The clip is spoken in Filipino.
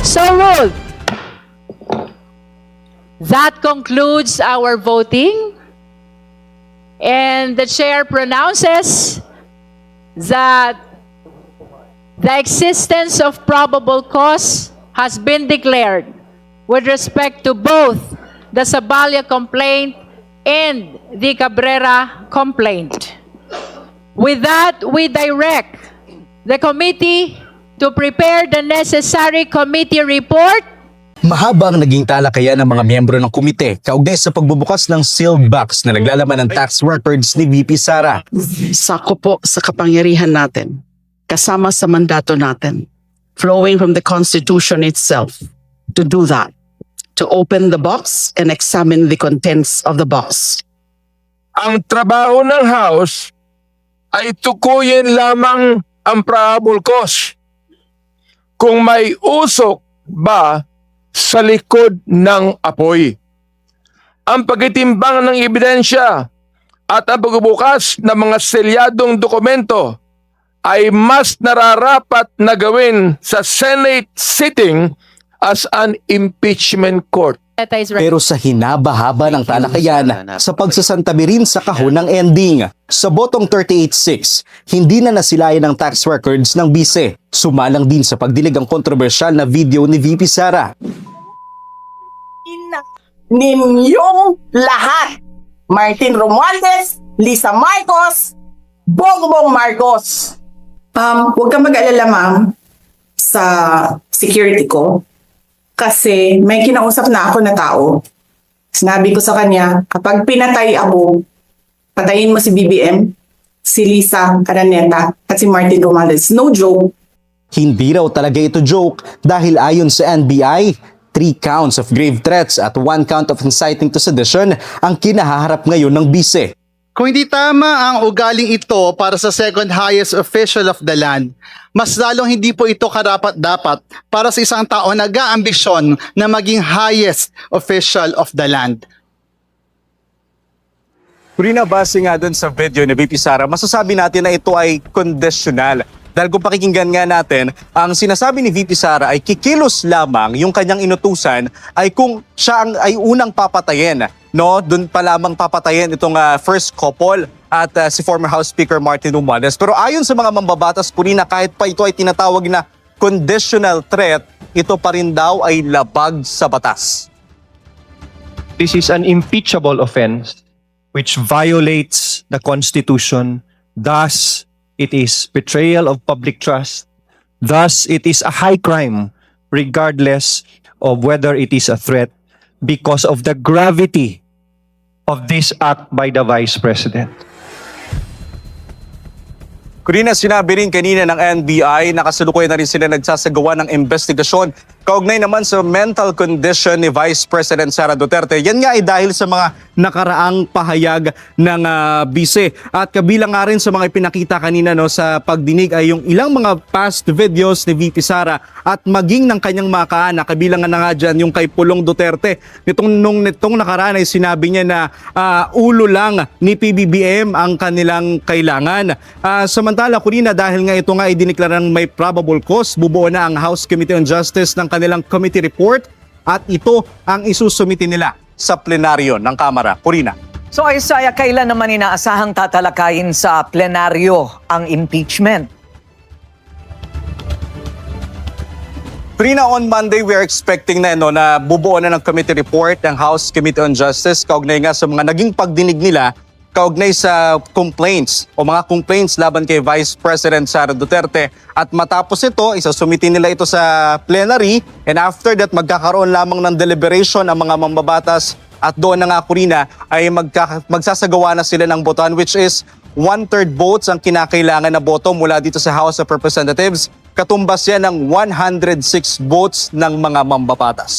So ruled. That concludes our voting. And the chair pronounces that the existence of probable cause has been declared with respect to both the Sabalia complaint and the Cabrera complaint. With that, we direct the committee to prepare the necessary committee report. Mahaba ang naging talakayan ng mga miyembro ng komite kaugnay sa pagbubukas ng sealed box na naglalaman ng tax records ni VP Sara. Sakop po sa kapangyarihan natin, kasama sa mandato natin, flowing from the Constitution itself, to do that, to open the box and examine the contents of the box. Ang trabaho ng House ay tukuyin lamang ang probable cause. Kung may usok ba sa likod ng apoy. Ang pagtitimbang ng ebidensya at ang pagbubukas ng mga selyadong dokumento ay mas nararapat na gawin sa Senate sitting as an impeachment court. Pero sa hinaba-haba ng talakayan, sa pagsasantabi rin sa kahon ng ending, sa botong 38-6, hindi na nasilayan ng tax records ng bise. Sumalang din sa pagdilig ang kontrobersyal na video ni VP Sara. Ninyong lahat, Martin Romualdez, Lisa Marcos, Bongbong Marcos. Huwag kang mag-alala, ma'am, sa security ko. Kasi may kinausap na ako na tao. Sinabi ko sa kanya, kapag pinatay ako, patayin mo si BBM, si Lisa Araneta, at si Martin Romualdez. No joke. Hindi raw talaga ito joke dahil ayon sa NBI, 3 counts of grave threats at 1 count of inciting to sedition ang kinahaharap ngayon ng bise. Kung hindi tama ang ugaling ito para sa second highest official of the land, mas lalong hindi po ito karapat-dapat para sa isang tao na nag-aambisyon na maging highest official of the land. Kurina, base nga dun sa video ni VP Sara, masasabi natin na ito ay conditional. Dahil kung pakikinggan nga natin, ang sinasabi ni VP Sara ay kikilos lamang yung kanyang inutusan ay kung siya ay unang papatayin. No, doon pa lamang papatayin itong first couple at si former House Speaker Martin Romualdez. Pero ayon sa mga mambabatas, Kurina, kahit pa ito ay tinatawag na conditional threat, ito pa rin daw ay labag sa batas. This is an impeachable offense which violates the Constitution. Thus, it is betrayal of public trust. Thus, it is a high crime regardless of whether it is a threat because of the gravity of this act by the Vice President. Kurina, sinabi rin kanina ng NBI na kasalukuyan na rin sila nagsasagawa ng investigasyon. Kaugnay naman sa mental condition ni Vice President Sara Duterte. Yan nga ay dahil sa mga nakaraang pahayag ng bise. At kabilang nga rin sa mga ipinakita kanina sa pagdinig ay yung ilang mga past videos ni VP Sara at maging ng kanyang mga kaanak. Kabilang nga na nga dyan yung kay Pulong Duterte. Nitong nakaraan ay sinabi niya na ulo lang ni PBBM ang kanilang kailangan. Samantala, Kurina, dahil nga ito nga ay diniklarang may probable cause, bubuo na ang House Committee on Justice ng kanilang committee report at ito ang isusumiti nila sa plenaryo ng Kamara. Kurina. So Isaiah, kailan naman inaasahang tatalakayin sa plenaryo ang impeachment? Kurina, on Monday we are expecting na bubuo na ng committee report ng House Committee on Justice kaugnay nga sa mga naging pagdinig nila kaugnay sa complaints o mga complaints laban kay Vice President Sara Duterte. At matapos ito, isasumiti nila ito sa plenary and after that magkakaroon lamang ng deliberation ang mga mambabatas at doon na nga, Kurina, ay magsasagawa na sila ng botohan which is 1/3 votes ang kinakailangan na boto mula dito sa House of Representatives. Katumbas yan ng 106 votes ng mga mambabatas.